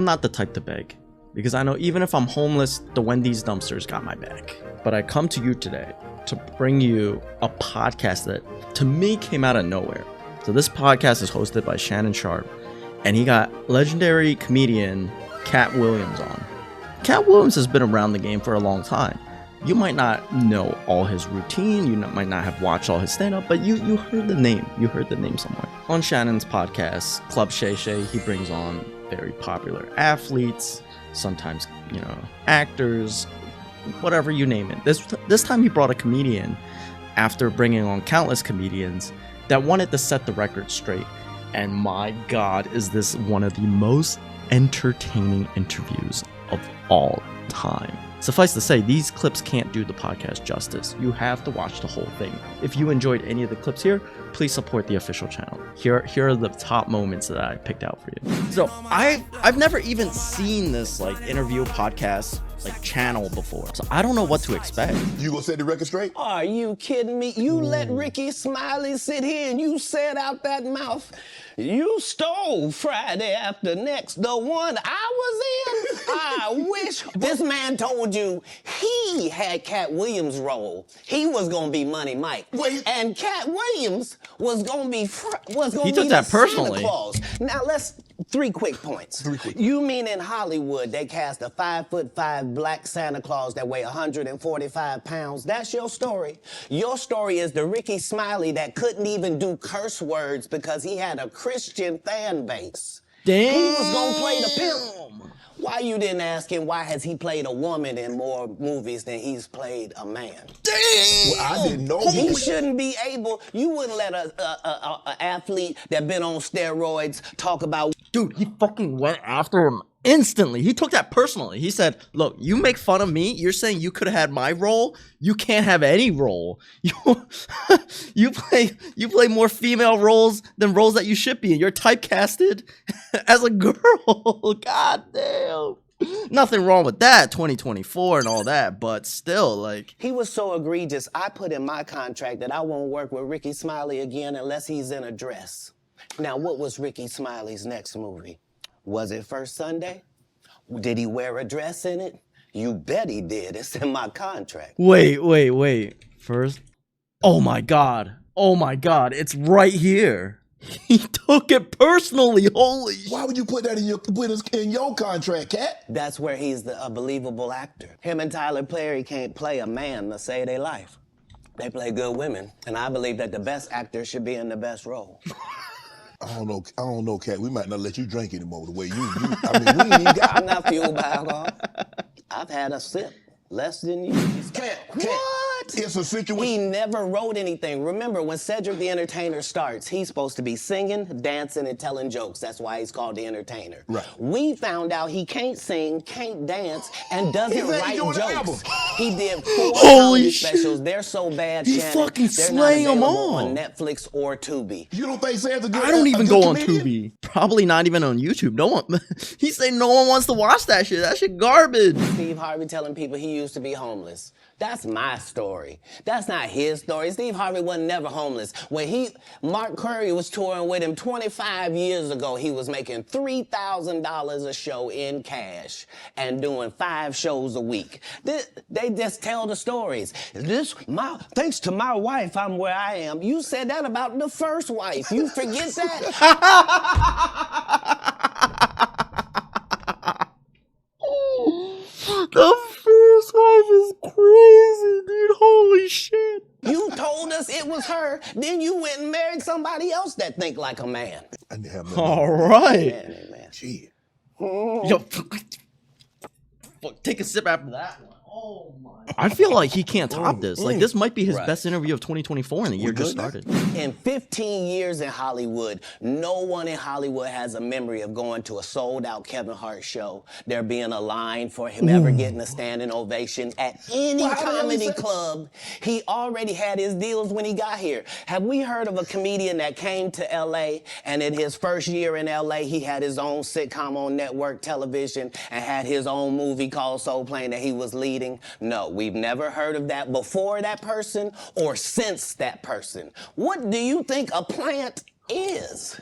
I'm not the type to beg, because I know even if I'm homeless, the Wendy's dumpsters got my back. But I come to you today to bring you a podcast that, to me, came out of nowhere. So this podcast is hosted by Shannon Sharp, and he got legendary comedian Katt Williams on. Katt Williams has been around the game for a long time. You might not know all his routine, you might not have watched all his stand-up, but you heard the name. You heard the name somewhere. On Shannon's podcast, Club Shay Shay, he brings on very popular athletes, sometimes, actors, whatever you name it. This time he brought a comedian after bringing on countless comedians that wanted to set the record straight. And my God, is this one of the most entertaining interviews of all time. Suffice to say, these clips can't do the podcast justice. You have to watch the whole thing. If you enjoyed any of the clips here, please support the official channel. Here are the top moments that I picked out for you. So I've never even seen this interview podcast channel before, so I don't know what to expect. You gonna set the record straight? Are you kidding me? You let Ricky Smiley sit here and you said out that mouth, you stole Friday After Next, the one I was in. I wish. This man told you he had Katt Williams' role. He was gonna be Money Mike. Wait. And Katt Williams was gonna be He took that personally. Santa Claus. Now three quick points. You mean in Hollywood they cast a 5'5" black Santa Claus that weigh 145 pounds? That's your story. Your story is the Ricky Smiley that couldn't even do curse words because he had a Christian fan base. Damn. He was gonna play the pimp. Why you didn't ask him why has he played a woman in more movies than he's played a man? Damn! Well, I didn't know. He shouldn't be able. You wouldn't let a athlete that been on steroids talk about. Dude, he fucking went after him instantly. He took that personally. He said, look, you make fun of me. You're saying you could have had my role. You can't have any role. You play more female roles than roles that you should be in. You're typecasted as a girl. God damn. Nothing wrong with that, 2024 and all that, but still, He was so egregious, I put in my contract that I won't work with Ricky Smiley again unless he's in a dress. Now, what was Ricky Smiley's next movie? Was it First Sunday? Did he wear a dress in it? You bet he did. It's in my contract. Wait. First? Oh my God. It's right here. He took it personally. Holy shit. Why would you put that in your contract, Katt? That's where he's a believable actor. Him and Tyler Perry can't play a man to save their life. They play good women, and I believe that the best actor should be in the best role. I don't know, Katt. We might not let you drink anymore the way we ain't even got. I'm not fueled by alcohol. I've had a sip. Less than you. Katt. What? It's a situation. He never wrote anything. Remember, when Cedric the Entertainer starts, he's supposed to be singing, dancing, and telling jokes. That's why he's called the Entertainer. Right. We found out he can't sing, can't dance, and doesn't write jokes. He did 4 comedy specials. They're so bad, He Shannon, fucking they're slaying not them available all. on Netflix or Tubi. You don't think Sam's a good I don't even go on comedian? Tubi. Probably not even on YouTube. No one. He said no one wants to watch that shit. That shit garbage. Steve Harvey telling people he used to be homeless. That's my story. That's not his story. Steve Harvey wasn't never homeless. When Mark Curry was touring with him 25 years ago, he was making $3,000 a show in cash and doing 5 shows a week. They just tell the stories. Thanks to my wife, I'm where I am. You said that about the first wife. You forget that? The first wife is crazy, dude. Holy shit. You told us it was her, then you went and married somebody else that think like a man. I didn't have All right. Man. Shit. Yo, take a sip after that one. Oh my. I feel like he can't top this. This might be his best interview of 2024 and the year just started. In 15 years in Hollywood, no one in Hollywood has a memory of going to a sold-out Kevin Hart show, there being a line for him ever getting a standing ovation at any comedy club. He already had his deals when he got here. Have we heard of a comedian that came to L.A. and in his first year in L.A. he had his own sitcom on network television and had his own movie called Soul Plane that he was leading? No, we've never heard of that before that person or since that person. What do you think a plant is?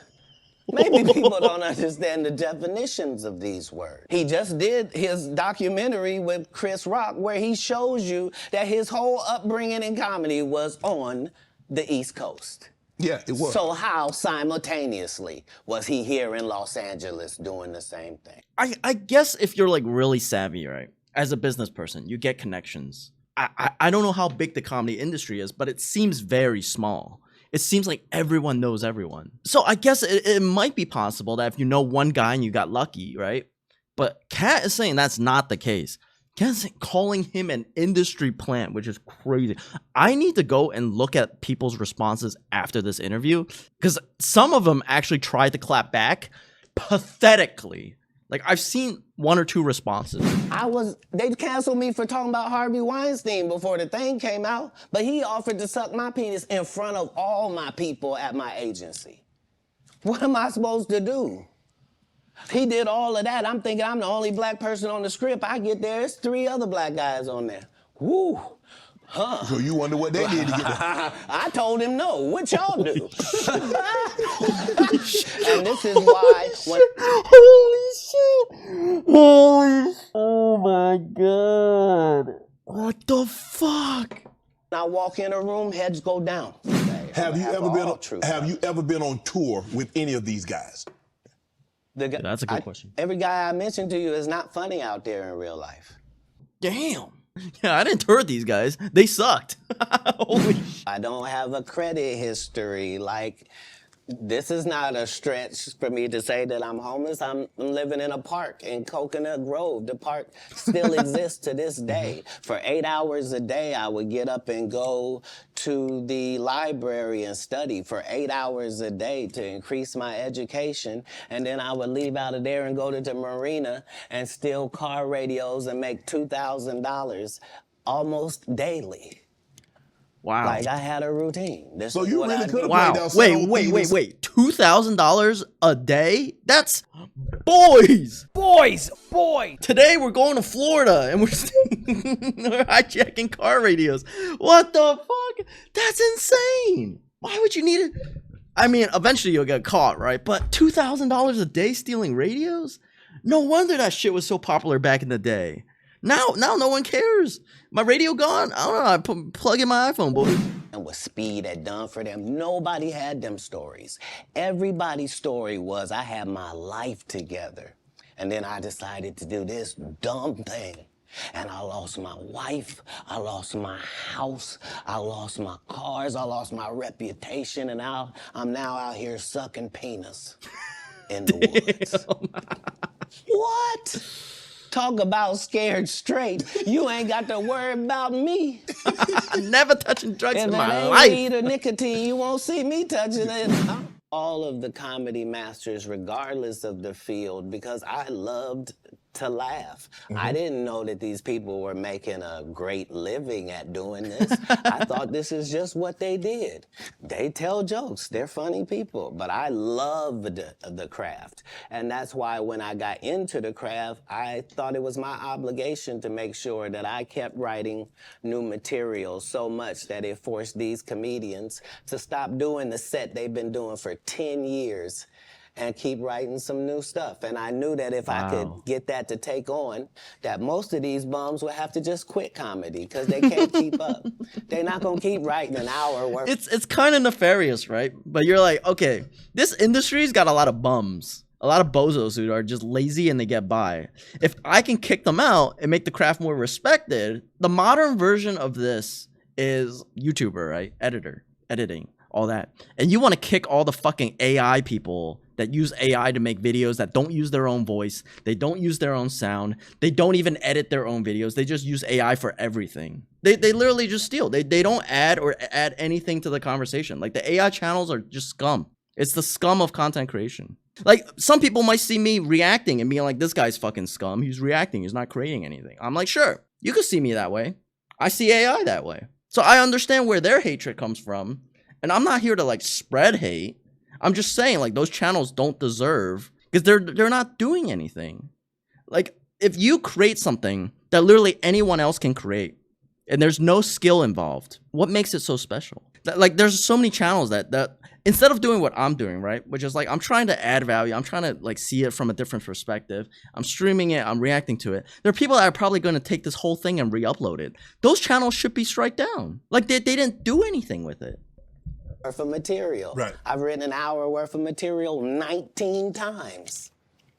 Maybe people don't understand the definitions of these words. He just did his documentary with Chris Rock where he shows you that his whole upbringing in comedy was on the East Coast. Yeah, it was. So how simultaneously was he here in Los Angeles doing the same thing? I guess if you're like really savvy, right? As a business person, you get connections. I don't know how big the comedy industry is, but it seems very small. It seems like everyone knows everyone. So I guess it might be possible that if you know one guy and you got lucky, right? But Katt is saying that's not the case. Katt is calling him an industry plant, which is crazy. I need to go and look at people's responses after this interview because some of them actually tried to clap back pathetically. Like, I've seen 1 or 2 responses. They canceled me for talking about Harvey Weinstein before the thing came out, but he offered to suck my penis in front of all my people at my agency. What am I supposed to do? He did all of that. I'm thinking I'm the only black person on the script. I get there, it's 3 other black guys on there. Woo. Huh. So you wonder what they did to get there. I told him no. What y'all do? And this is why when Holy shit! Oh my god! What the fuck? I walk in a room, heads go down. Have you ever been on tour with any of these guys? That's a good question. Every guy I mentioned to you is not funny out there in real life. Damn. Yeah, I didn't tour these guys. They sucked. Holy shit. I don't have a credit history. Like, this is not a stretch for me to say that I'm homeless. I'm living in a park in Coconut Grove. The park still exists to this day. For 8 hours a day, I would get up and go to the library and study for 8 hours a day to increase my education. And then I would leave out of there and go to the marina and steal car radios and make $2,000 almost daily. Wow. Like, I had a routine. This So is you what really I could do. have played outside on TV. Wait. $2,000 a day? That's boys. Today we're going to Florida and we're hijacking car radios. What the fuck? That's insane. Why would you need it? I mean, eventually you'll get caught, right? But $2,000 a day stealing radios? No wonder that shit was so popular back in the day. Now no one cares. My radio gone? I don't know. I plug in my iPhone, boy. And what Speed had done for them. Nobody had them stories. Everybody's story was, I had my life together. And then I decided to do this dumb thing. And I lost my wife, I lost my house, I lost my cars, I lost my reputation, and I'm now out here sucking penis in the woods. What? Talk about scared straight. You ain't got to worry about me. Never touching drugs in If my it ain't life. weed or nicotine, you won't see me touching it. All of the comedy masters, regardless of the field, because I loved to laugh. I didn't know that these people were making a great living at doing this. I thought this is just what they did. They tell jokes. They're funny people. But I loved the craft. And that's why when I got into the craft, I thought it was my obligation to make sure that I kept writing new material so much that it forced these comedians to stop doing the set they've been doing for 10 years and keep writing some new stuff. And I knew that if I could get that to take on, that most of these bums would have to just quit comedy because they can't keep up. They're not gonna keep writing an hour worth. It's kind of nefarious, right? But you're like, okay, this industry's got a lot of bums. A lot of bozos who are just lazy and they get by. If I can kick them out and make the craft more respected, the modern version of this is YouTuber, right? Editing, all that. And you want to kick all the fucking AI people that use AI to make videos that don't use their own voice. They don't use their own sound. They don't even edit their own videos. They just use AI for everything. They literally just steal. They don't add anything to the conversation. Like, the AI channels are just scum. It's the scum of content creation. Like, some people might see me reacting and being like, this guy's fucking scum. He's reacting. He's not creating anything. I'm like, sure, you could see me that way. I see AI that way. So I understand where their hatred comes from. And I'm not here to like spread hate. I'm just saying, like, those channels don't deserve, because they're not doing anything. Like, if you create something that literally anyone else can create and there's no skill involved, what makes it so special? Like, there's so many channels that instead of doing what I'm doing, right, which is like I'm trying to add value, I'm trying to like see it from a different perspective. I'm streaming it, I'm reacting to it. There are people that are probably going to take this whole thing and re-upload it. Those channels should be strike down. Like they didn't do anything with it. Worth of material. Right. I've written an hour worth of material 19 times.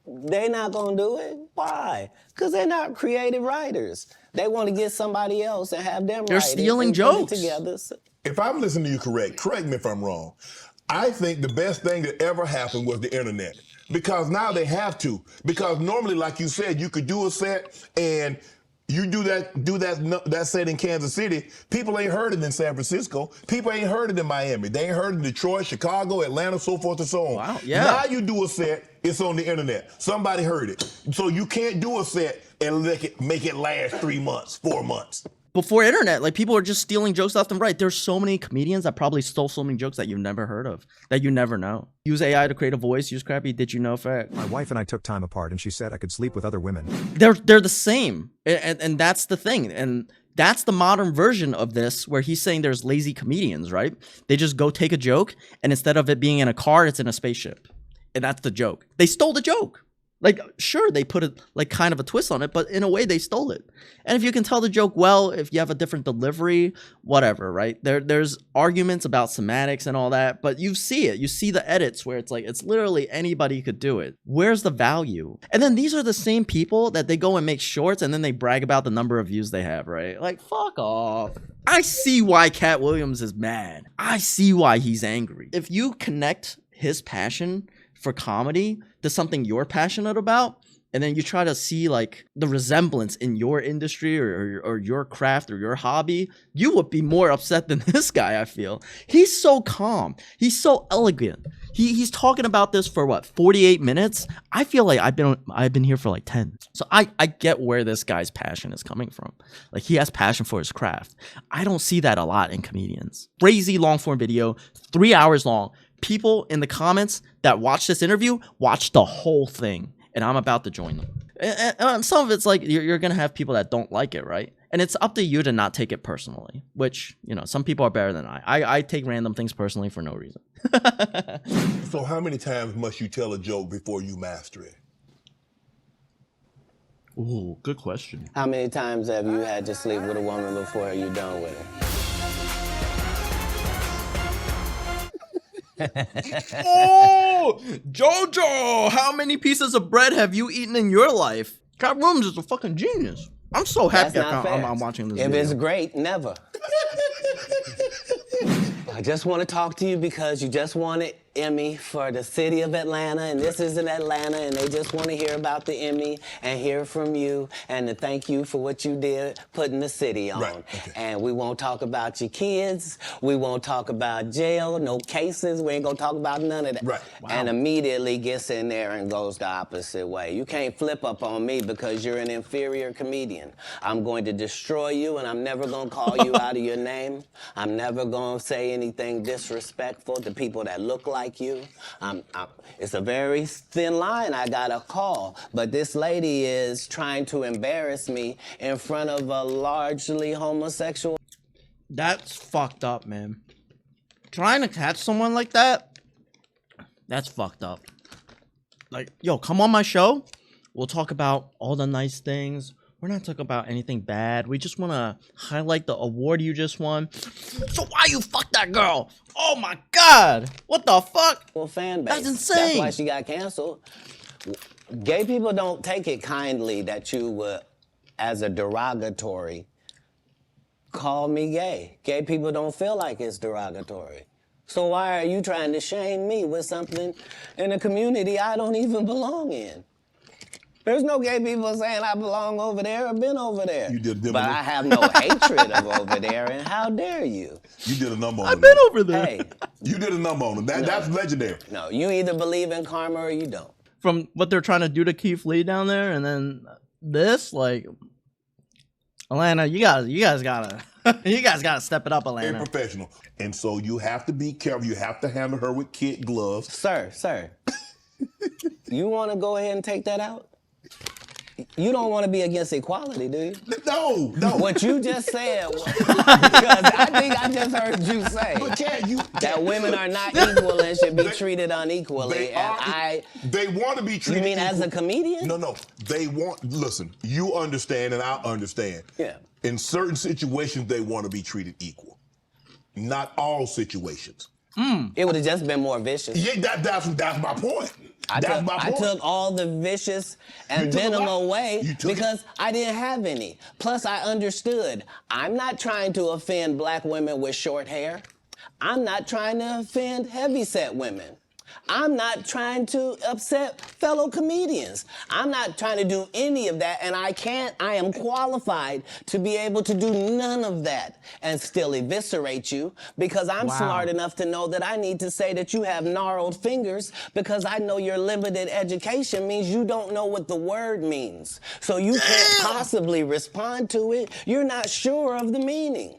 They're not gonna do it. Why? Because they're not creative writers. They want to get somebody else and have them. They're stealing jokes together. If I'm listening to you correct me if I'm wrong. I think the best thing that ever happened was the internet. Because now they have to. Because normally, like you said, you could do a set and you do that set in Kansas City, people ain't heard it in San Francisco. People ain't heard it in Miami. They ain't heard it in Detroit, Chicago, Atlanta, so forth and so on. Wow, yeah. Now you do a set, it's on the internet. Somebody heard it. So you can't do a set and make it last 3 months, 4 months. Before internet, like people are just stealing jokes left and right. There's so many comedians that probably stole so many jokes that you've never heard of, that you never know. Use AI to create a voice, use crappy did you know fact. My wife and I took time apart and she said I could sleep with other women. They're the same. And that's the thing. And that's the modern version of this where he's saying there's lazy comedians, right? They just go take a joke and instead of it being in a car, it's in a spaceship. And that's the joke. They stole the joke. Like, sure, they put it like kind of a twist on it, but in a way they stole it. And if you can tell the joke well, if you have a different delivery, whatever, right? There's arguments about semantics and all that, but you see it. You see the edits where it's like, it's literally anybody could do it. Where's the value? And then these are the same people that they go and make shorts and then they brag about the number of views they have, right? Like, fuck off. I see why Katt Williams is mad. I see why he's angry. If you connect his passion for comedy to something you're passionate about, and then you try to see like the resemblance in your industry or your craft or your hobby, you would be more upset than this guy, I feel. He's so calm. He's so elegant. He's talking about this for what, 48 minutes? I feel like I've been here for like 10. So I get where this guy's passion is coming from. Like he has passion for his craft. I don't see that a lot in comedians. Crazy long form video, 3 hours long. People in the comments that watch this interview watch the whole thing, and I'm about to join them. And some of it's like you're gonna have people that don't like it, right? And it's up to you to not take it personally, which, you know, some people are better than I take random things personally for no reason. So how many times must you tell a joke before you master it? Ooh, good question. How many times have you had to sleep with a woman before you're done with her? Oh, Jojo, how many pieces of bread have you eaten in your life? Katt Williams is a fucking genius. I'm so happy I'm watching this If video. it's great, never. I just want to talk to you because you just won an Emmy for the city of Atlanta, and this is in Atlanta, and they just want to hear about the Emmy and hear from you and to thank you for what you did putting the city on. Right, okay. And we won't talk about your kids. We won't talk about jail, no cases. We ain't going to talk about none of that. Right. Wow. And immediately gets in there and goes the opposite way. You can't flip up on me because you're an inferior comedian. I'm going to destroy you, and I'm never going to call you out of your name. I'm never going to say anything disrespectful to people that look like you. It's a very thin line I got to call, but this lady is trying to embarrass me in front of a largely homosexual. That's fucked up, man. Trying to catch someone like that, that's fucked up. Like, yo, come on my show. We'll talk about all the nice things. We're not talking about anything bad. We just want to highlight the award you just won. So why you fuck that girl? Oh my God. What the fuck? Well, fan base. That's insane. That's why she got canceled. Gay people don't take it kindly that you would, as a derogatory, call me gay. Gay people don't feel like it's derogatory. So why are you trying to shame me with something in a community I don't even belong in? There's no gay people saying I belong over there or been over there. You did a but I have no hatred of over there, and how dare you? You did a number on I've him. been over there. Hey, You did a number on him. That's legendary. no, you either believe in karma or you don't. From what they're trying to do to Keith Lee down there, and then this, like, Atlanta, you guys gotta step it up, Very Atlanta. professional. And so you have to be careful. You have to handle her with kid gloves. Sir, you want to go ahead and take that out? You don't want to be against equality, do you? No. What you just said, because I think I just heard you say But that women are not equal and should be treated unequally. They want to be treated. You mean equal. as a comedian? No. They want. Listen, you understand, and I understand. Yeah. In certain situations, they want to be treated equal. Not all situations. It would have just been more vicious. Yeah, that's my point. I took all the vicious and venom away because I didn't have any. Plus, I understood. I'm not trying to offend black women with short hair. I'm not trying to offend heavyset women. I'm not trying to upset fellow comedians. I'm not trying to do any of that, and I am qualified to be able to do none of that and still eviscerate you because I'm smart enough to know that I need to say that you have gnarled fingers because I know your limited education means you don't know what the word means. So you can't possibly respond to it. You're not sure of the meaning.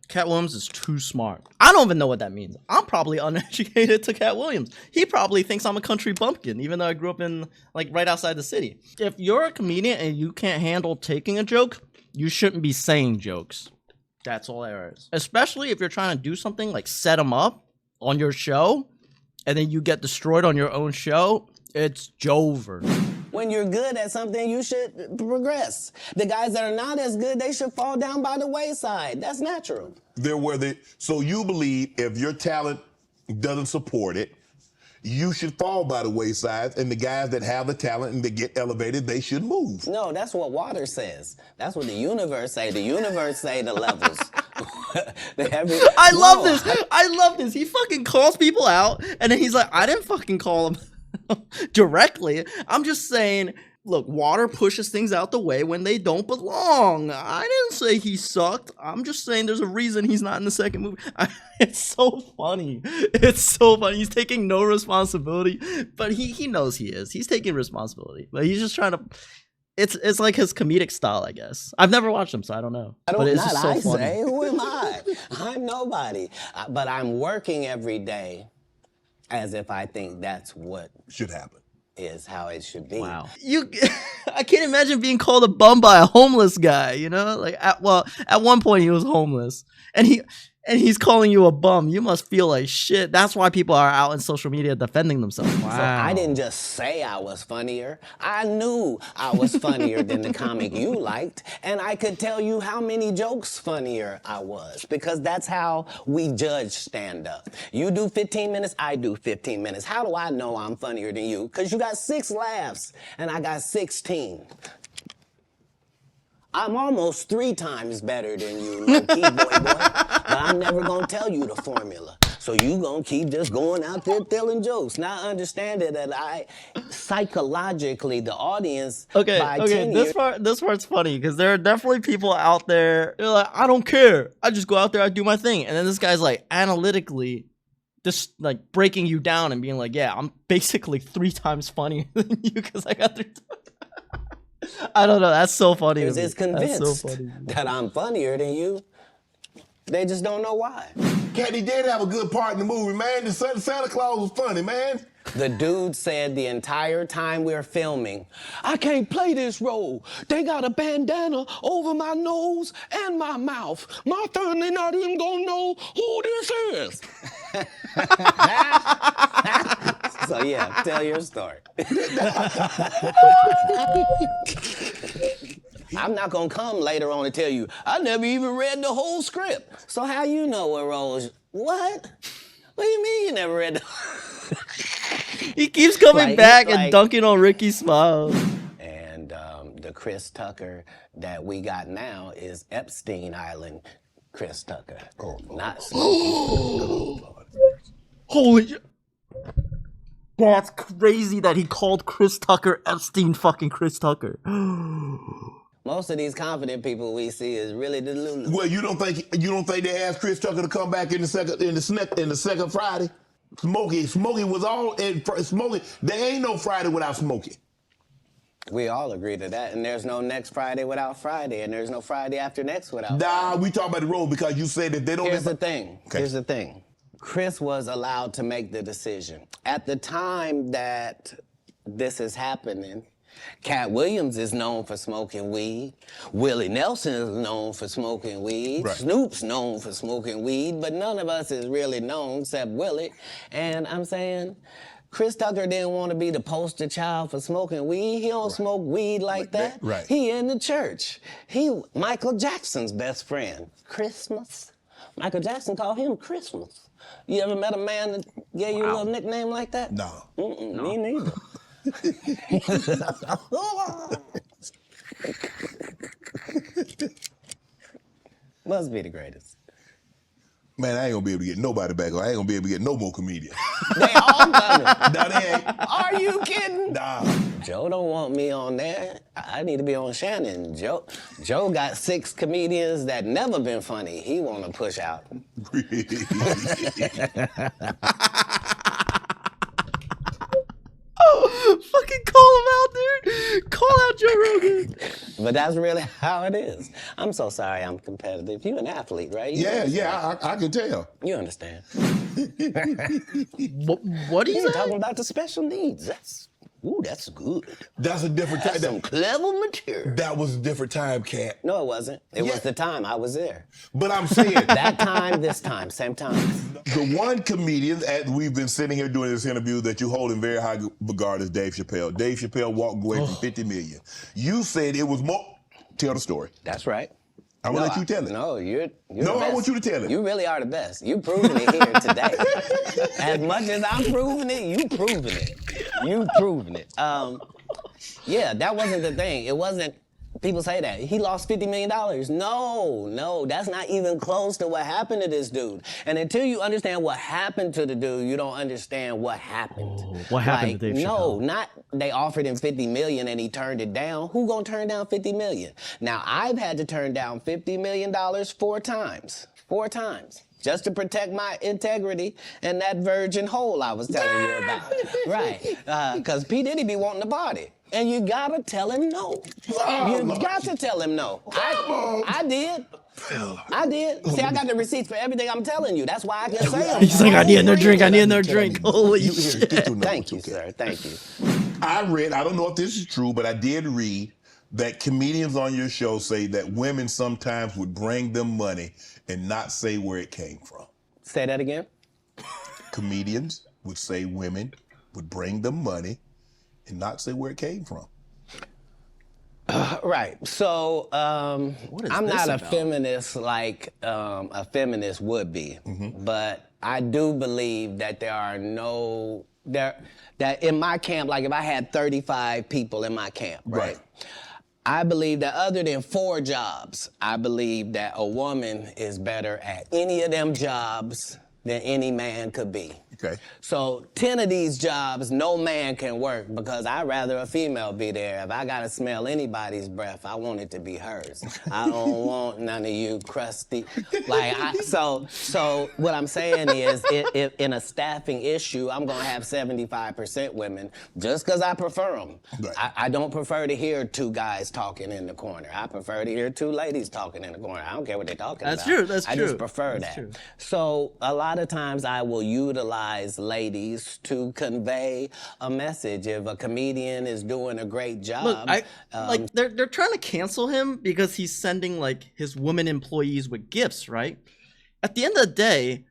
Katt Williams is too smart. I don't even know what that means. I'm probably uneducated to Katt Williams. He probably thinks I'm a country bumpkin, even though I grew up in, like, right outside the city. If you're a comedian and you can't handle taking a joke, you shouldn't be saying jokes. That's all there is. Especially if you're trying to do something like set them up on your show, and then you get destroyed on your own show, it's Jover. When you're good at something, you should progress. The guys that are not as good, they should fall down by the wayside. That's natural. So you believe if your talent doesn't support it, you should fall by the wayside, and the guys that have the talent and they get elevated, they should move. No, that's what water says. That's what the universe say. The universe say the levels. I love this. He fucking calls people out, and then he's like, I didn't fucking call them directly. I'm just saying, look, water pushes things out the way when they don't belong. I didn't say he sucked. I'm just saying there's a reason he's not in the second movie. It's so funny. It's so funny. He's taking no responsibility, but he knows he is. He's taking responsibility, but he's just trying to. It's like his comedic style, I guess. I've never watched him, so I don't know. But it's just so funny. Say, who am I? I'm nobody. But I'm working every day as if I think that's what should happen. Is how it should be. Wow. I can't imagine being called a bum by a homeless guy, you know? Like, at one point he was homeless. And he's calling you a bum. You must feel like shit. That's why people are out in social media defending themselves. Wow. So I didn't just say I was funnier. I knew I was funnier than the comic you liked. And I could tell you how many jokes funnier I was. Because that's how we judge stand-up. You do 15 minutes, I do 15 minutes. How do I know I'm funnier than you? Because you got 6 laughs and I got 16. I'm almost 3 times better than you, low-key boy. But I'm never gonna tell you the formula. So you gonna keep just going out there telling jokes, not understanding that psychologically, the audience. This part's funny because there are definitely people out there. They're like, I don't care. I just go out there, I do my thing, and then this guy's like analytically, just like breaking you down and being like, yeah, I'm basically 3 times funnier than you because I got 3 times. I don't know. That's so funny. Because it's convinced that I'm funnier than you. They just don't know why. Katt, he did have a good part in the movie, man. The Santa Claus was funny, man. The dude said the entire time we were filming, I can't play this role. They got a bandana over my nose and my mouth. My family not even gonna know who this is. So yeah, tell your story. I'm not gonna come later on and tell you, I never even read the whole script. So how you know what roles? What? What do you mean you never read the He keeps coming back and dunking on Ricky's smile. And the Chris Tucker that we got now is Epstein Island Chris Tucker. Oh, not Smokey. Holy... That's crazy that he called Chris Tucker Epstein fucking Chris Tucker. Most of these confident people we see is really delulu. Well, you don't think they asked Chris Tucker to come back in the second Friday? Smokey was all in Smokey. There ain't no Friday without Smokey. We all agree to that, and there's no next Friday without Friday, and there's no Friday after next without Friday. Nah, we talk about the road because you said that they don't. Here's the thing. Okay. Here's the thing. Chris was allowed to make the decision. At the time that this is happening, Katt Williams is known for smoking weed. Willie Nelson is known for smoking weed. Right. Snoop's known for smoking weed, but none of us is really known except Willie. And I'm saying, Chris Tucker didn't want to be the poster child for smoking weed. He don't smoke weed like that. Right. He in the church. He Michael Jackson's best friend. Christmas. Michael Jackson called him Christmas. You ever met a man that gave you a little nickname like that? No. Me neither. Must be the greatest. Man, I ain't gonna be able to get nobody back. I ain't gonna be able to get no more comedians. They all done it. No, they ain't. Are you kidding? Nah. Joe don't want me on there. I need to be on Shannon. Joe got 6 comedians that never been funny. He want to push out. Fucking call him out, dude. Call out Joe Rogan. But that's really how it is. I'm so sorry I'm competitive. You an athlete, right? I can tell. You understand. What do you You're say? talking about the special needs. That's good. That's a different time. That's some clever material. That was a different time, Katt. No, it wasn't. It Yeah. was the time I was there. But I'm saying That time, this time, same time. the one comedian, as we've been sitting here doing this interview, that you hold in very high regard is Dave Chappelle. Dave Chappelle walked away from 50 million. You said it was more. Tell the story. That's right. I'm gonna let you tell it. No, you're No, the I best. want you to tell it. You really are the best. You proving it here today. As much as I'm proving it, you proving it. You proving it. Yeah, that wasn't the thing. It wasn't. People say that he lost $50 million. No, that's not even close to what happened to this dude. And until you understand what happened to the dude, you don't understand what happened. What happened to Dave No, Chappelle? not they offered him $50 million and he turned it down. Who gonna turn down $50 million? Now I've had to turn down $50 million 4 times. 4 times. Just to protect my integrity and that virgin hole I was telling you about. Right. Because P. Diddy be wanting to party. And you gotta tell him no. You got to tell him no. I did. I did. See, I got the receipts for everything I'm telling you. That's why I can say them. He's like, I need another drink. I need another drink. Holy You shit. get to know Thank what you, can. sir. Thank you. I read, I don't know if this is true, but I did read that comedians on your show say that women sometimes would bring them money and not say where it came from. Say that again. Comedians would say women would bring them money and not say where it came from. Right. So What is I'm this not a about? feminist like a feminist would be, but I do believe that that in my camp, like if I had 35 people in my camp, right? I believe that other than 4 jobs, I believe that a woman is better at any of them jobs than any man could be. Okay. So 10 of these jobs, no man can work because I'd rather a female be there. If I gotta smell anybody's breath, I want it to be hers. I don't want none of you crusty. So what I'm saying is, if in a staffing issue, I'm gonna have 75% women just because I prefer them. Right. I don't prefer to hear 2 guys talking in the corner. I prefer to hear 2 ladies talking in the corner. I don't care what they're talking That's about. true, that's I true. just prefer That's that. true. So a lot of times I will utilize ladies to convey a message. If a comedian is doing a great job, Look, like they're trying to cancel him because he's sending like his women employees with gifts, right? At the end of the day,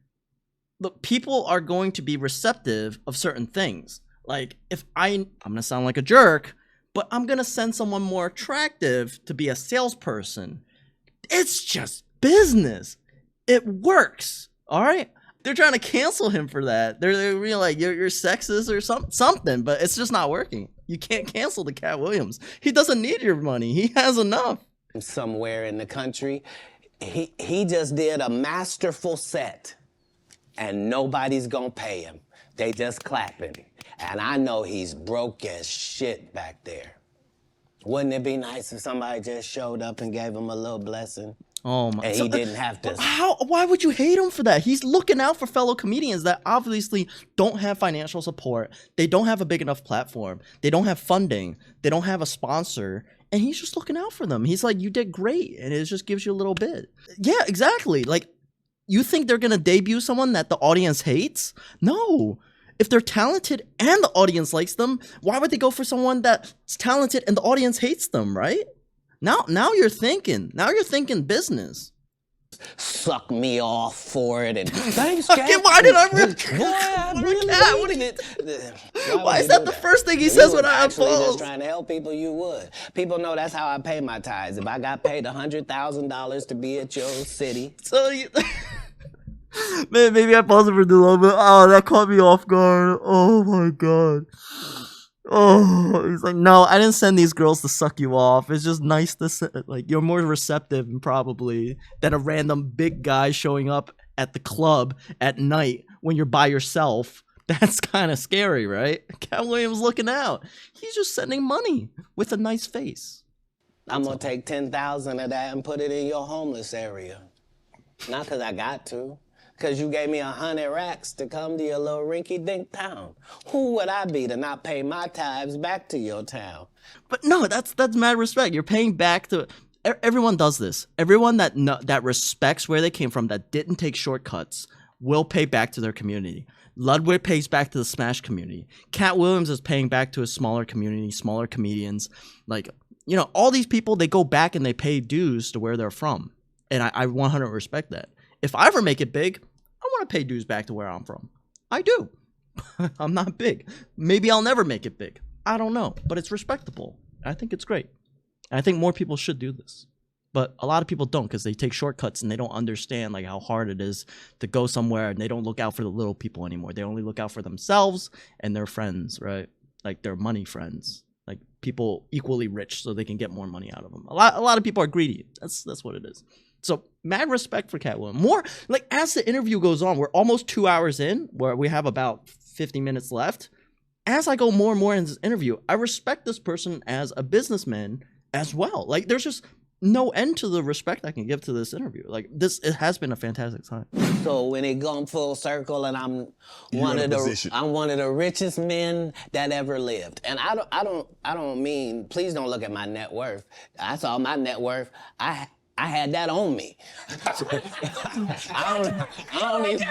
look, people are going to be receptive of certain things. Like if I'm gonna sound like a jerk, but I'm gonna send someone more attractive to be a salesperson. It's just business. It works. All right. They're trying to cancel him for that. They're really like you're sexist or something, but it's just not working. You can't cancel the Katt Williams. He doesn't need your money. He has enough. somewhere in the country, he just did a masterful set, and nobody's gonna pay him. They just clapping. And I know he's broke as shit back there. Wouldn't it be nice if somebody just showed up and gave him a little blessing? Oh my! And he didn't have to. How? Why would you hate him for that? He's looking out for fellow comedians that obviously don't have financial support. They don't have a big enough platform. They don't have funding. They don't have a sponsor. And he's just looking out for them. He's like, you did great. And it just gives you a little bit. Yeah, exactly. Like, you think they're going to debut someone that the audience hates? No. if they're talented and the audience likes them, why would they go for someone that's talented and the audience hates them, right? Now you're thinking. Now you're thinking business. Suck me off for it and thanks, Katt. Why did I Boy, I really needed it. Why is that the first thing he says when I actually unfold? just trying to help people, you would. People know that's how I pay my tithes. If I got paid $100,000 to be at your city. So you... Man, maybe I paused it for too long, but that caught me off guard. Oh my god. Oh, he's like, no, I didn't send these girls to suck you off. It's just nice to like you're more receptive probably than a random big guy showing up at the club at night when you're by yourself. That's kind of scary, right? Katt Williams looking out. He's just sending money with a nice face. I'm gonna take 10,000 of that and put it in your homeless area. Not because I got to. Because you gave me 100 racks to come to your little rinky-dink town. Who would I be to not pay my tithes back to your town? But no, that's mad respect. You're paying back to... Everyone does this. Everyone that respects where they came from, that didn't take shortcuts, will pay back to their community. Ludwig pays back to the Smash community. Katt Williams is paying back to a smaller community, smaller comedians. Like, you know, all these people, they go back and they pay dues to where they're from. And I 100% respect that. If I ever make it big, I want to pay dues back to where I'm from. I do. I'm not big. Maybe I'll never make it big. I don't know. But it's respectable. I think it's great. I think more people should do this. But a lot of people don't because they take shortcuts and they don't understand like how hard it is to go somewhere, and they don't look out for the little people anymore. They only look out for themselves and their friends, right? Like their money friends. Like people equally rich so they can get more money out of them. A lot of people are greedy. That's what it is. So mad respect for Katt Williams. More like as the interview goes on, we're almost 2 hours in, where we have about 50 minutes left. As I go more and more in this interview, I respect this person as a businessman as well. Like there's just no end to the respect I can give to this interview. Like it has been a fantastic time. So when it gone full circle, and I'm one of the richest men that ever lived. And I don't mean, please don't look at my net worth. I saw my net worth. I had that on me. I don't even.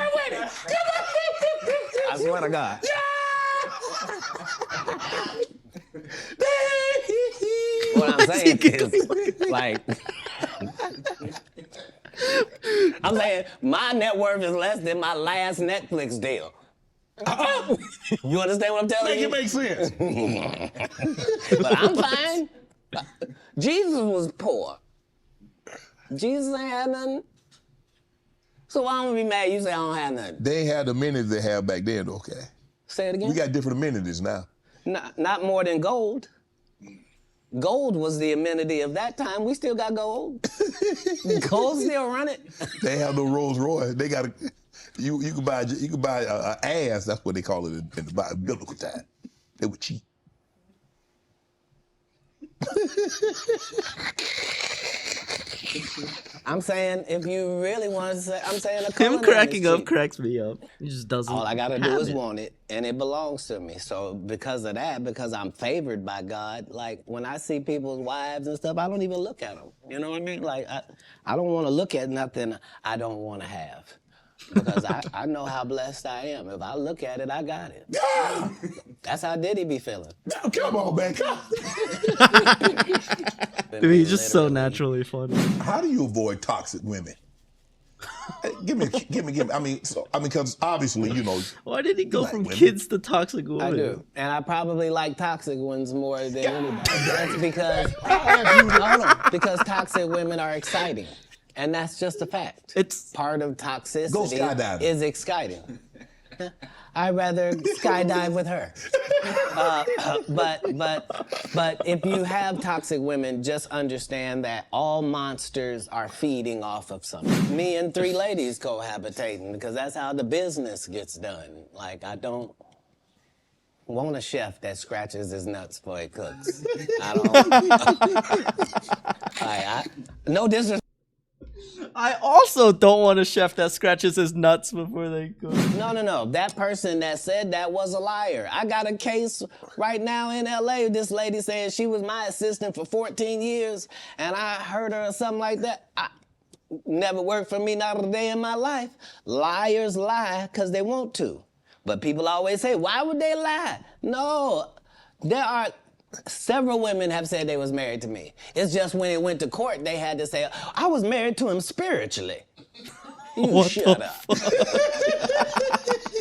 I swear to God. What I'm saying is, like, I'm saying my net worth is less than my last Netflix deal. You understand what I'm telling you? Make it make sense. But I'm fine. Jesus was poor. Jesus ain't had nothing. So why don't we be mad you say I don't have nothing? They had the amenities they had back then, okay? Say it again? We got different amenities now. Not more than gold. Gold was the amenity of that time. We still got gold. Gold still run it. They have no Rolls Royce. They got you could buy an ass. That's what they call it in the biblical time. They were cheap. I'm saying if you really want to say, I'm saying a color. Him cracking up cracks me up. He just doesn't. All I gotta do is want it, and it belongs to me. So because of that, because I'm favored by God, like when I see people's wives and stuff, I don't even look at them. You know what I mean? Like I don't want to look at nothing I don't want to have. Because I know how blessed I am. If I look at it, I got it. Yeah. That's how Diddy be feeling. Now, come on, man. Come. Dude, he's just so naturally funny. How do you avoid toxic women? Give me. I mean, because obviously, you know. Why did he go from women. kids to toxic women? I do. And I probably like toxic ones more than anybody. That's because, because toxic women are exciting. And that's just a fact. It's part of Go toxicity skydiving. is exciting. I'd rather skydive with her. But if you have toxic women, just understand that all monsters are feeding off of something. Me and 3 ladies cohabitating because that's how the business gets done. Like I don't want a chef that scratches his nuts before he cooks. I don't. No disrespect. I also don't want a chef that scratches his nuts before they cook. No. That person that said that was a liar. I got a case right now in LA. This lady saying she was my assistant for 14 years and I heard her or something like that. Never worked for me, not a day in my life. Liars lie because they want to. But people always say, why would they lie? No, there are several women have said they was married to me. It's just when it went to court, they had to say, I was married to him spiritually. You shut up.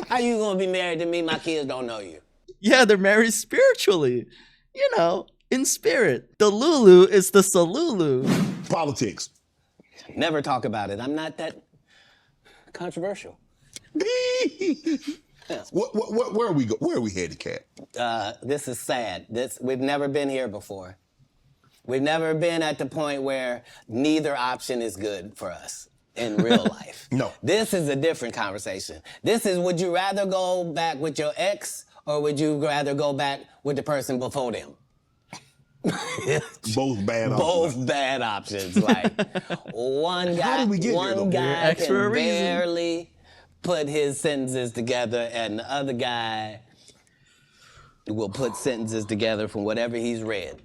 How you gonna be married to me? My kids don't know you. Yeah, they're married spiritually. You know, in spirit. The Lulu is the Salulu. Politics. Never talk about it. I'm not that controversial. Where are we go? Where are we headed, Katt? This is sad. We've never been here before. We've never been at the point where neither option is good for us in real life. No. This is a different conversation. This is, would you rather go back with your ex or would you rather go back with the person before them? Both bad options. Both bad options. Like one guy, How did we get here, though? guy Ex for a can reason. barely put his sentences together, and the other guy will put sentences together from whatever he's read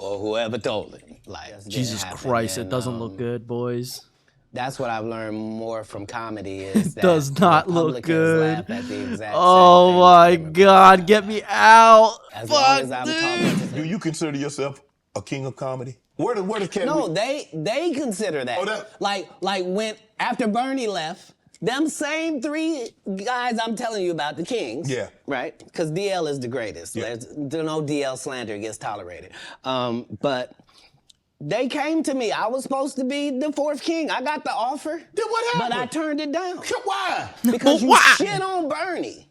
or whoever told him. Like Jesus Christ, it doesn't look good, boys. That's what I've learned more from comedy is that Does not look Republicans good. laugh at the exact Oh same my thing. God, get me out. As long Fuck, as I'm dude. talking to Do you consider yourself a king of comedy? Where does Katt? No, they consider that. Oh, that- Like when after Bernie left, them same three guys I'm telling you about, the Kings. Yeah. Right? Because DL is the greatest. Yeah. There's no DL slander gets tolerated. But they came to me. I was supposed to be the fourth king. I got the offer. Then what happened? But I turned it down. Why? Because you Why? shit on Bernie.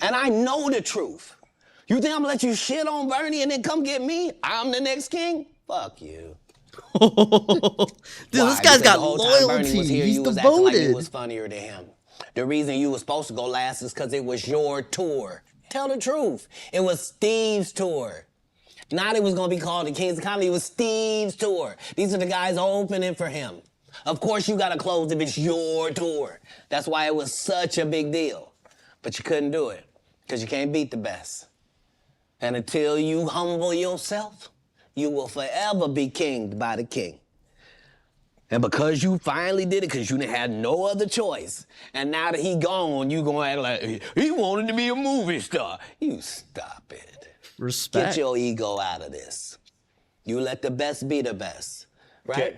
And I know the truth. You think I'm gonna let you shit on Bernie and then come get me? I'm the next king? Fuck you. Dude, Why? this guy's Because got the whole time Bernie loyalty. was here, He's you was acting like devoted. you was funnier than him. The reason you was supposed to go last is because it was your tour. Tell the truth. It was Steve's tour. Not it was gonna be called the Kings of Comedy. It was Steve's tour. These are the guys opening for him. Of course you gotta close if it's your tour. That's why it was such a big deal. But you couldn't do it because you can't beat the best. And until you humble yourself, you will forever be kinged by the king. And because you finally did it, because you didn't have no other choice, and now that he gone, you gonna act like he wanted to be a movie star. You stop it. Respect. Get your ego out of this. You let the best be the best, right?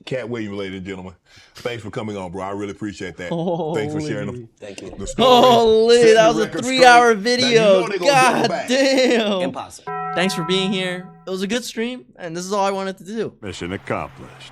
Katt Williams, ladies and gentlemen. Thanks for coming on, bro. I really appreciate that. Holy. Thanks for sharing Thank you. the story. Holy, setting that the was a record 3-hour straight. video. Now, you know they gonna God double back. damn. Impossible. Thanks for being here. It was a good stream, and this is all I wanted to do. Mission accomplished.